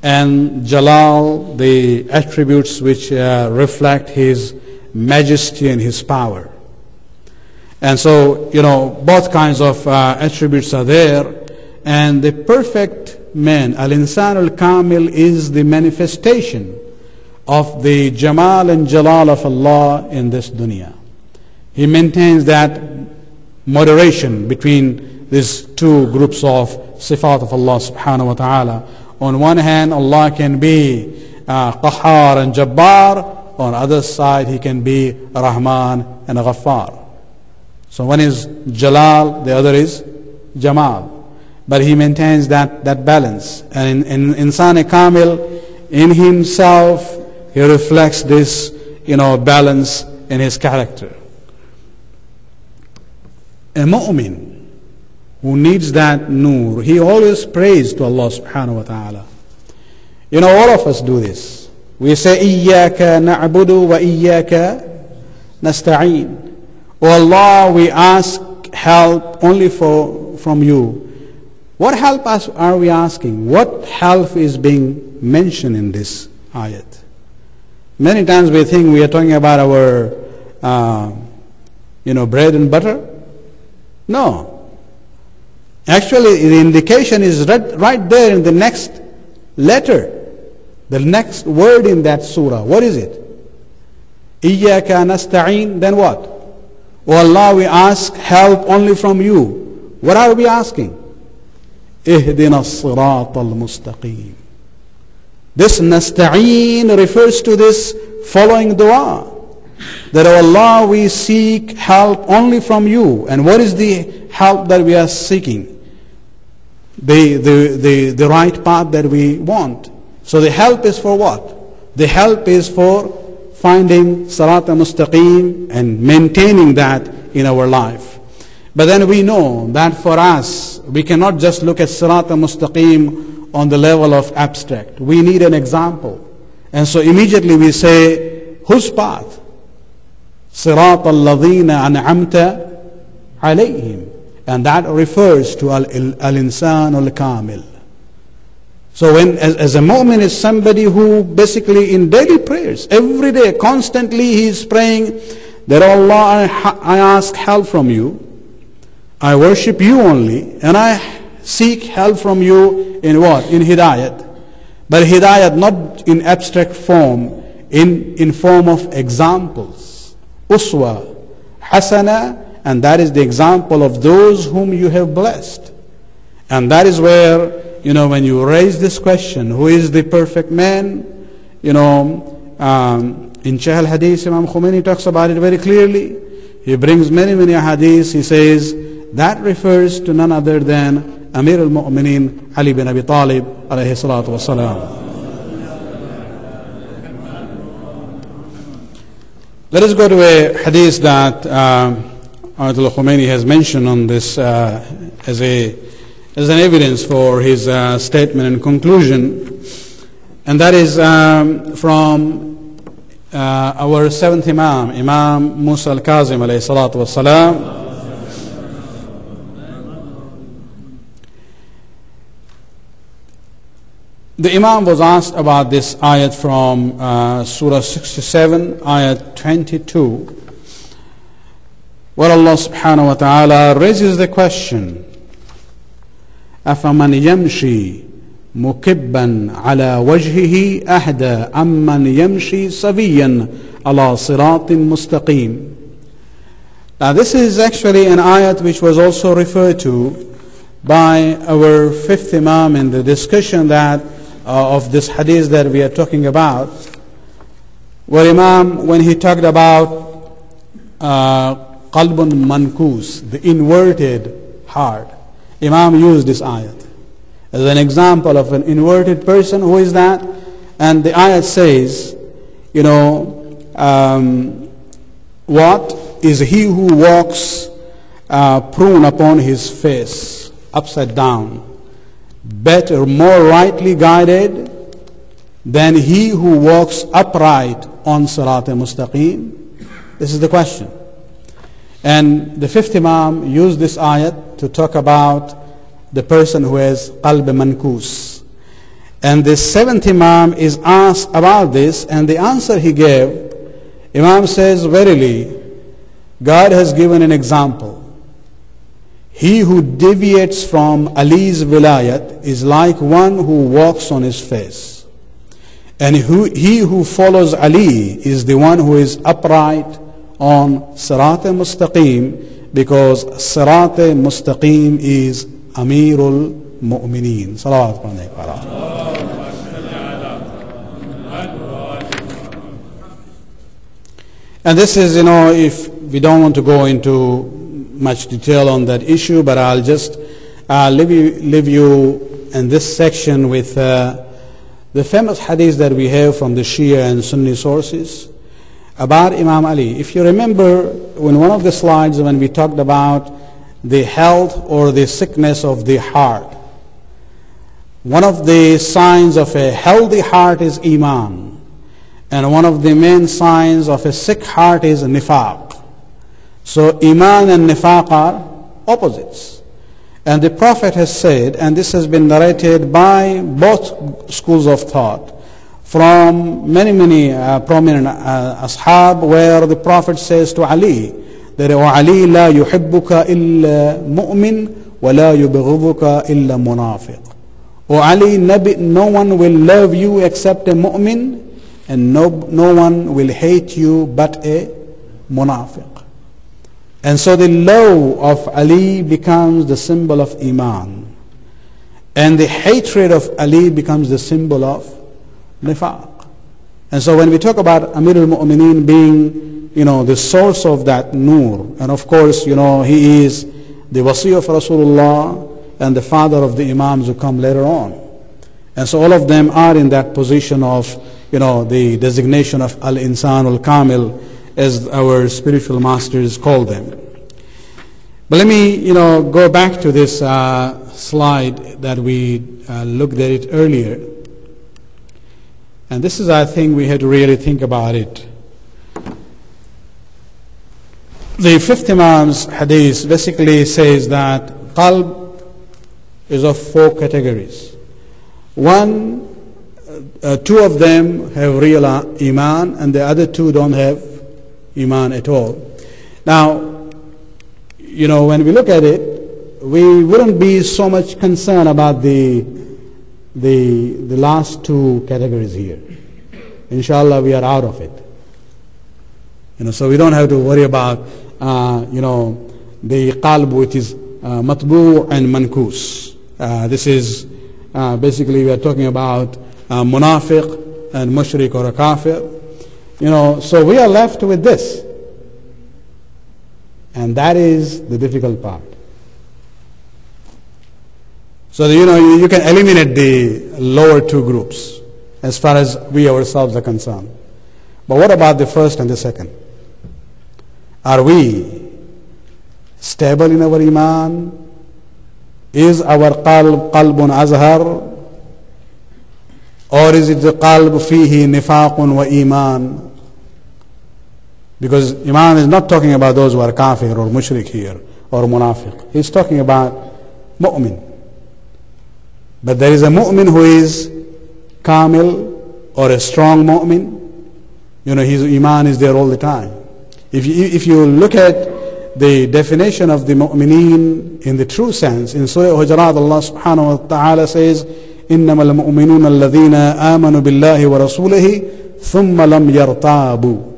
S1: and Jalal, the attributes which reflect His majesty and His power. And so, both kinds of attributes are there. And the perfect man, Al-Insan al-Kamil, is the manifestation of the Jamal and Jalal of Allah in this dunya. He maintains that moderation between these two groups of sifat of Allah subhanahu wa ta'ala. On one hand, Allah can be Qahhar and Jabbar. On the other side, He can be Rahman and Ghaffar. So one is Jalal, the other is Jamal. But He maintains that balance. And in Insan Kamil, in himself, He reflects this, balance in his character. A mu'min who needs that nur, he always prays to Allah subhanahu wa ta'ala. All of us do this. We say, Iyyaka na'budu wa iyyaka nasta'een. O Allah, we ask help only from you. What help are we asking? What help is being mentioned in this ayat? Many times we think we are talking about our, bread and butter. No. Actually, the indication is right there in the next letter, the next word in that surah. What is it? Iyyaka nasta'een. Then what? O Allah, we ask help only from you. What are we asking? Ihdina as-sirat al-mustaqim. This nasta'een refers to this following dua. That, O Allah, we seek help only from you. And what is the help that we are seeking? the right path that we want. So the help is for what? The help is for finding Sirat al-Mustaqim and maintaining that in our life. But then we know that for us, we cannot just look at Sirat al-Mustaqim on the level of abstract. We need an example. And so immediately we say, whose path? Sirat al-ladhina an'amta alayhim. And that refers to al-insan al-kamil. So when, as a mu'min is somebody who basically in daily prayers, every day, constantly he is praying that, Allah, I ask help from you. I worship you only, and I seek help from you in what? In hidayat. But hidayat not in abstract form, in form of examples. Uswa, hasana, and that is the example of those whom you have blessed. And that is where, when you raise this question, who is the perfect man? In Sharh al-Hadith, Imam Khomeini talks about it very clearly. He brings many hadiths. He says, that refers to none other than Amir al-Mu'mineen Ali bin Abi Talib alayhi salatu wasalam. Let us go to a hadith that Ayatollah Khomeini has mentioned on this as an evidence for his statement and conclusion, and that is from our seventh Imam, Imam Musa al-Kazim alayhi salatu wasalam. The Imam was asked about this ayat from Surah 67, ayat 22, where Allah subhanahu wa ta'ala raises the question, أَفَمَنْ يَمْشِي مُكِبًّا عَلَى وَجْهِهِ أَهْدَى أَمَّنْ يَمْشِي سَوِيًّا عَلَى صِرَاطٍ مُسْتَقِيمٍ. Now this is actually an ayat which was also referred to by our fifth Imam in the discussion that of this hadith that we are talking about, where Imam, when he talked about qalbun mankus, the inverted heart, Imam used this ayat as an example of an inverted person. Who is that? And the ayat says, what is he who walks prone upon his face, upside down, better, more rightly guided than he who walks upright on Sirat al-Mustaqim? This is the question. And the fifth Imam used this ayat to talk about the person who has qalb mankus. And the seventh Imam is asked about this, and the answer he gave, Imam says, verily, God has given an example. He who deviates from Ali's wilayat is like one who walks on his face. And he who follows Ali is the one who is upright on Sirat al-Mustaqim, because Sirat al-Mustaqim is Amirul Mu'mineen. Salawat alayhi. And this is, if we don't want to go into much detail on that issue, but I'll just leave you in this section with the famous hadith that we have from the Shia and Sunni sources about Imam Ali. If you remember, in one of the slides when we talked about the health or the sickness of the heart, one of the signs of a healthy heart is Iman, and one of the main signs of a sick heart is Nifaq. So Iman and Nifaq are opposites. And the Prophet has said, and this has been narrated by both schools of thought, from many prominent ashab, where the Prophet says to Ali, that وَعَلِي لَا يُحِبُّكَ إِلَّا مُؤْمِنٌ وَلَا يُبْغِضُكَ إِلَّا مُنَافِقٌ. O Ali, no one will love you except a mu'min, and no one will hate you but a munafiq. And so the love of Ali becomes the symbol of Iman, and the hatred of Ali becomes the symbol of Nifaq. And so when we talk about Amir al-Mu'mineen being, the source of that nur, and of course, he is the wasi of Rasulullah, and the father of the Imams who come later on. And so all of them are in that position of, the designation of Al-Insan Al-Kamil, as our spiritual masters call them. But let me, go back to this slide that we looked at it earlier. And this is, I think, we had to really think about it. The fifth Imam's Hadith basically says that qalb is of 4 categories. One, 2 of them have real iman, and the other 2 don't have iman at all. Now, when we look at it, we wouldn't be so much concerned about the last 2 categories here. Inshallah, we are out of it. So we don't have to worry about, the qalb which is matbu' and mankus. This is basically we are talking about munafiq and mushrik or a kafir. So we are left with this. And that is the difficult part. So, you can eliminate the lower 2 groups as far as we ourselves are concerned. But what about the first and the second? Are we stable in our iman? Is our qalbun azhar? Or is it the qalb fihi nifaqun wa iman? Because Imam is not talking about those who are kafir or mushrik here or munafiq. He's talking about mu'min. But there is a mu'min who is kamil or a strong mu'min. His iman is there all the time. If you look at the definition of the mu'mineen in the true sense, in Surah Hujjatul, Allah subhanahu wa ta'ala says, إِنَّمَا الْمُؤْمِنُونَ الَّذِينَ آمَنُوا بِاللَّهِ وَرَسُولِهِ ثُمَّ لَمْ يَرْتَابُوا.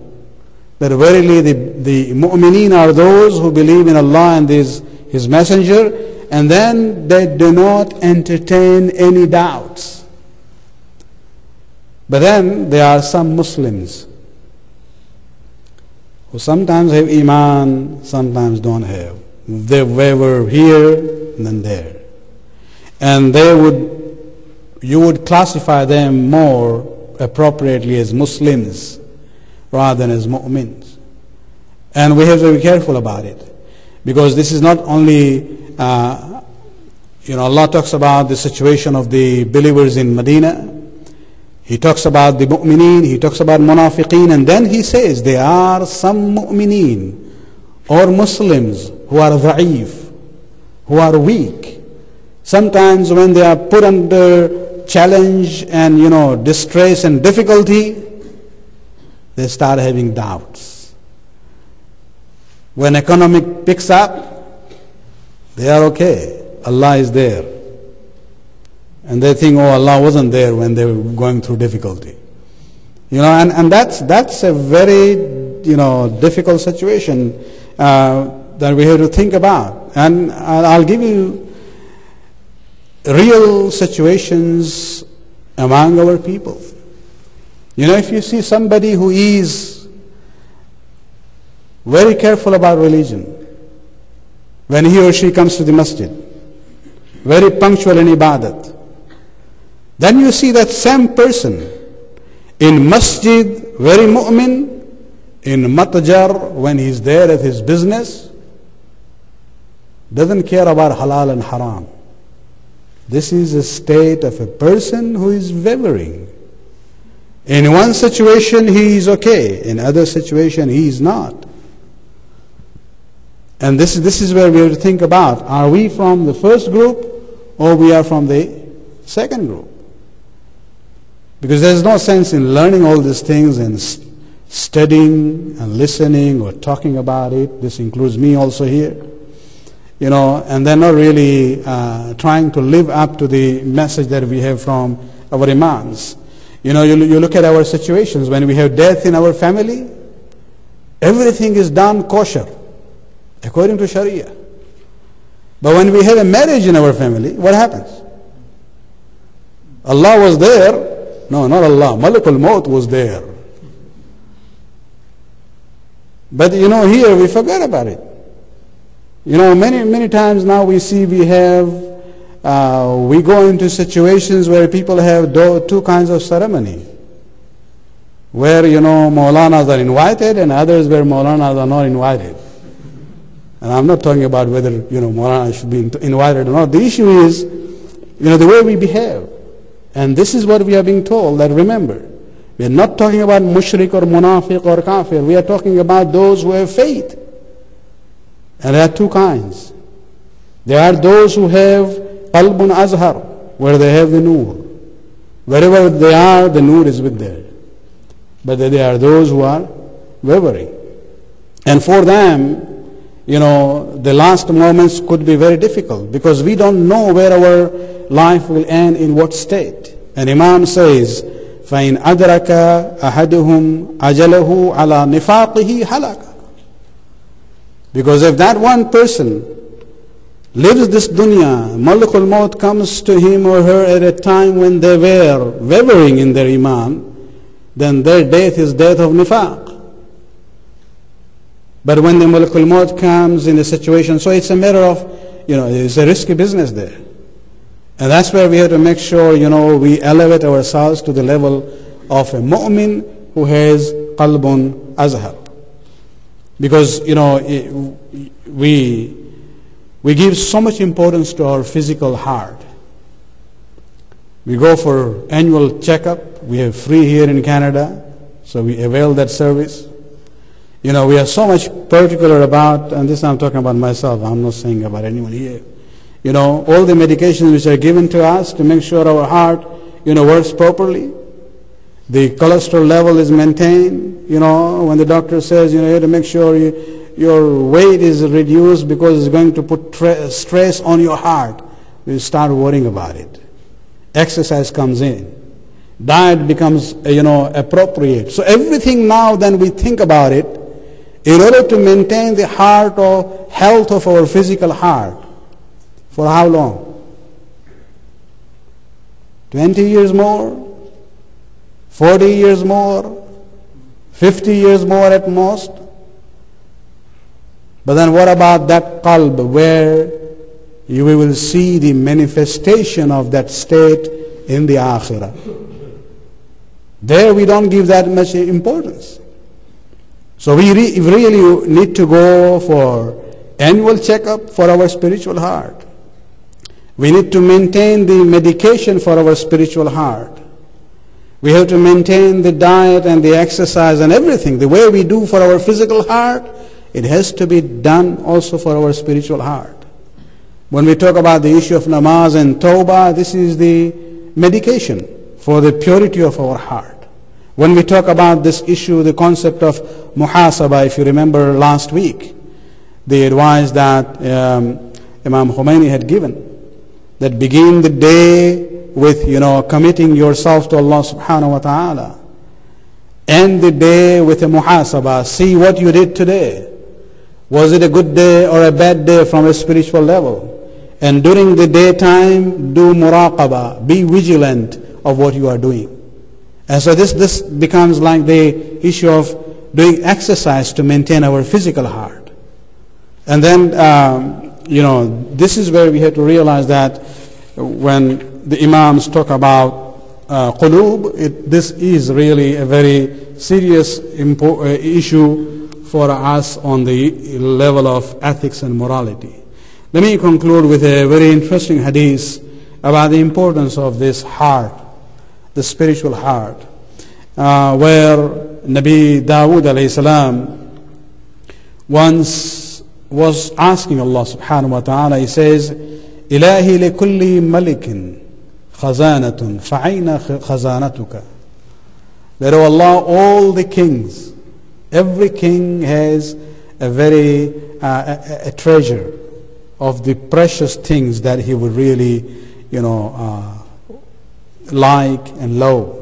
S1: That verily the mu'mineen are those who believe in Allah and His Messenger, and then they do not entertain any doubts. But then there are some Muslims who sometimes have iman, sometimes don't have. They waver here and then there. And you would classify them more appropriately as Muslims rather than as mu'mins. And we have to be careful about it. Because this is not only, Allah talks about the situation of the believers in Medina. He talks about the mu'mineen, he talks about munafiqeen, and then he says there are some mu'mineen or Muslims who are da'if, who are weak. Sometimes when they are put under challenge and distress and difficulty, they start having doubts. When economic picks up, they are okay. Allah is there. And they think, Allah wasn't there when they were going through difficulty. And that's a very, difficult situation that we have to think about. And I'll give you real situations among our people. If you see somebody who is very careful about religion, when he or she comes to the masjid, very punctual in ibadat, then you see that same person in masjid, very mu'min, in matjar, when he's there at his business, doesn't care about halal and haram. This is a state of a person who is wavering. In one situation he is okay, in other situation he is not. And this is where we have to think about, are we from the first group or we are from the second group? Because there is no sense in learning all these things and studying and listening or talking about it. This includes me also here. And they're not really trying to live up to the message that we have from our imams. You look at our situations when we have death in our family, everything is done kosher, according to Sharia. But when we have a marriage in our family, what happens? Allah was there. No, not Allah. Malakul Maut was there. But here we forget about it. Many times now we see we have we go into situations where people have two kinds of ceremony. Where, Maulanas are invited and others where Maulanas are not invited. And I'm not talking about whether, Maulana should be invited or not. The issue is, the way we behave. And this is what we are being told, that remember, we are not talking about mushrik or munafiq or kafir. We are talking about those who have faith. And there are two kinds. There are those who have qalbun azhar, where they have the nur. Wherever they are, the nur is with them. But there are those who are wavering. And for them, the last moments could be very difficult because we don't know where our life will end, in what state. And Imam says, فَإِنْ أَدْرَكَ أَحَدُهُمْ أَجَلَهُ عَلَى نِفَاقِهِ هَلَكَ. Because if that one person lives this dunya, Malakul Maut comes to him or her at a time when they were wavering in their iman, then their death is death of nifaq. But when the Malakul Maut comes in a situation, so it's a matter of, it's a risky business there. And that's where we have to make sure, we elevate ourselves to the level of a mu'min who has qalbun azhar. Because, we give so much importance to our physical heart. We go for annual checkup. We have free here in Canada, so we avail that service. We are so much particular about, and this I'm talking about myself, I'm not saying about anyone here. All the medications which are given to us to make sure our heart, works properly. The cholesterol level is maintained. When the doctor says, you have to make sure your weight is reduced because it's going to put stress on your heart, we start worrying about it. Exercise comes in. Diet becomes, appropriate. So everything now, then we think about it, in order to maintain the heart or health of our physical heart. For how long? 20 years more? 40 years more? 50 years more at most? But then what about that qalb where we will see the manifestation of that state in the akhirah? There we don't give that much importance. So we really need to go for annual checkup for our spiritual heart. We need to maintain the medication for our spiritual heart. We have to maintain the diet and the exercise and everything. The way we do for our physical heart, it has to be done also for our spiritual heart. When we talk about the issue of namaz and tawbah, this is the medication for the purity of our heart. When we talk about this issue, the concept of muhasabah, if you remember last week, the advice that Imam Khomeini had given, that begin the day with, committing yourself to Allah subhanahu wa ta'ala. End the day with a muhasabah. See what you did today. Was it a good day or a bad day from a spiritual level? And during the daytime, do muraqabah. Be vigilant of what you are doing. And so this becomes like the issue of doing exercise to maintain our physical heart. And then, this is where we have to realize that when the Imams talk about qulub, this is really a very serious issue for us on the level of ethics and morality. Let me conclude with a very interesting hadith about the importance of this heart, the spiritual heart, where Nabi Dawood alayhi salam once was asking Allah subhanahu wa ta'ala, he says, Ilahi li kulli malikin khazanatun fa'ayna khazanatuka. That, O Allah, all the kings, every king has a very a treasure of the precious things that he would really, like and love.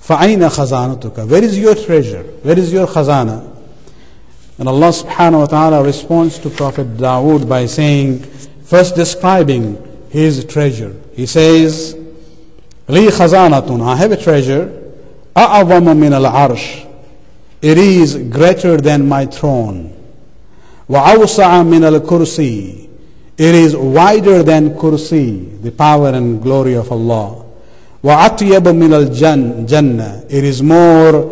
S1: فَأَيْنَ خَزَانَتُكَ? Where is your treasure? Where is your khazana? And Allah subhanahu wa ta'ala responds to Prophet Dawood by saying, first describing his treasure. He says, لِي خَزَانَةٌ, I have a treasure, أَعْظَمُ مِنَ الْعَرْشِ, it is greater than my throne. وَأَوْسَعَ مِنَ الْكُرْسِي, It is wider than kursi, the power and glory of Allah. وَأَطْيَبُ مِنَ الْجَنَّةِ. It is more,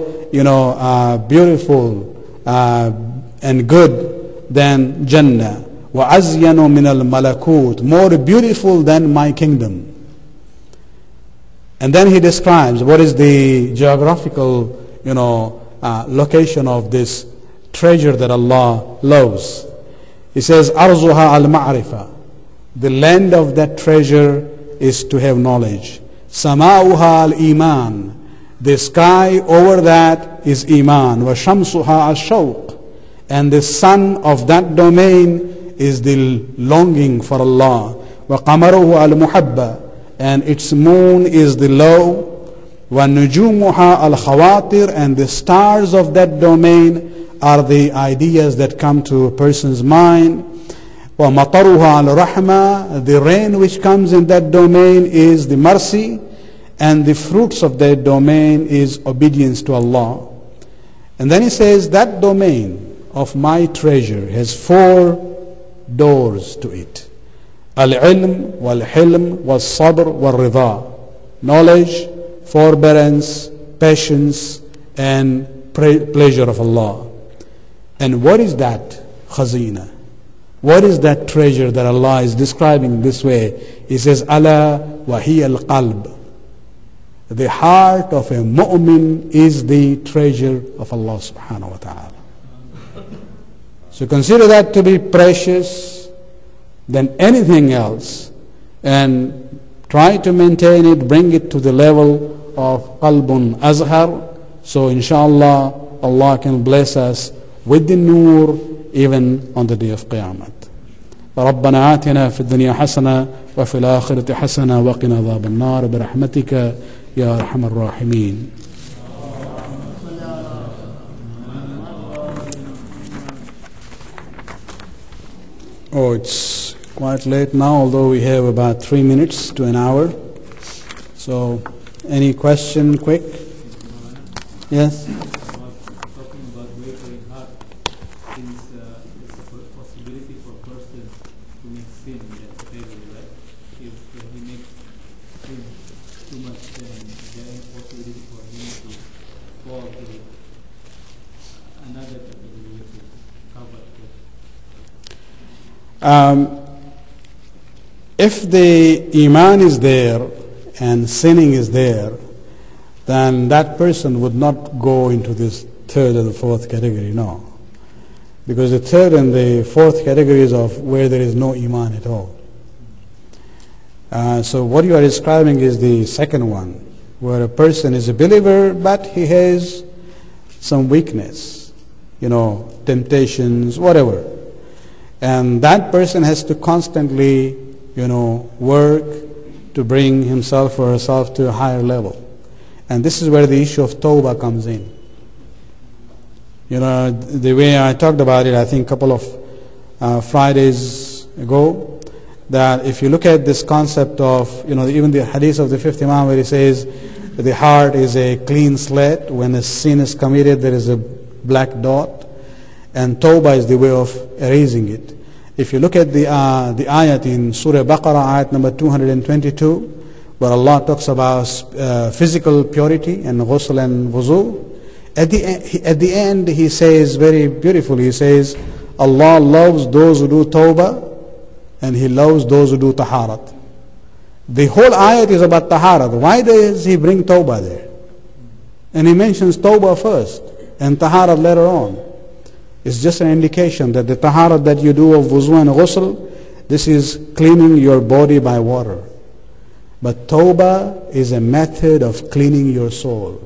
S1: beautiful and good than Jannah. وَأَزْيَنُ مِنَ الْمَلَكُوتِ. More beautiful than my kingdom. And then he describes what is the geographical, location of this treasure that Allah loves. He says, أَرْضُهَا الْمَعْرِفَةِ. The land of that treasure is to have knowledge. سَمَاؤُهَا الْإِيمَانِ. The sky over that is Iman. وَشَمْسُهَا الشَّوْقِ. And the sun of that domain is the longing for Allah. وَقَمَرُهُ الْمُحَبَّةِ. And its moon is the love. وَنُجُومُهَا الْخَوَاطِرِ. And the stars of that domain are the ideas that come to a person's mind. وَمَطَرُهَا الْرَحْمَةِ. The rain which comes in that domain is the mercy, and the fruits of that domain is obedience to Allah. And then he says that domain of my treasure has 4 doors to it. Al-ilm, wal-hilm, wal-sabr, wal-ridha. Knowledge, forbearance, patience, and pleasure of Allah. And what is that khazina? What is that treasure that Allah is describing this way? He says, Ala wa hiya al-qalb. The heart of a mu'min is the treasure of Allah subhanahu wa ta'ala. So consider that to be precious than anything else, and try to maintain it, bring it to the level of qalbun azhar. So inshallah, Allah can bless us with the nur even on the day of Qiyamah. ربنا آتنا في الدنيا حسنة وفي الآخرة حسنة وقنا عذاب النار برحمتك يا أرحم الراحمين. Oh, it's quite late now, although we have about 3 minutes to an hour. So, any question, quick? Yes? If the iman is there and sinning is there, then that person would not go into this 3rd or the 4th category, no. Because the 3rd and the 4th categories of where there is no iman at all. So what you are describing is the 2nd one, where a person is a believer but he has some weakness, temptations, whatever. And that person has to constantly, work to bring himself or herself to a higher level. And this is where the issue of tawbah comes in. The way I talked about it, I think a couple of Fridays ago, that if you look at this concept of, even the hadith of the 5th Imam where he says, the heart is a clean slate. When a sin is committed, there is a black dot. And tawbah is the way of erasing it. If you look at the ayat in Surah Baqarah, ayat number 222, where Allah talks about physical purity and ghusl and wuzu, at the end he says very beautifully, he says, Allah loves those who do tawbah and He loves those who do taharat. The whole ayat is about taharat. Why does He bring tawbah there? And He mentions tawbah first and taharat later on. It's just an indication that the taharat that you do of wuzu and ghusl, this is cleaning your body by water. But tawbah is a method of cleaning your soul.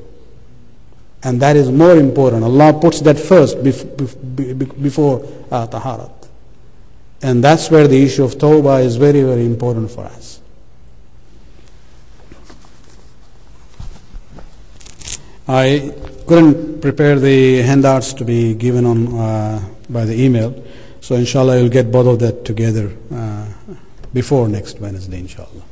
S1: And that is more important. Allah puts that first before taharat. And that's where the issue of tawbah is very, very important for us. I couldn't prepare the handouts to be given on by the email, so inshallah you'll get both of that together before next Wednesday, inshallah.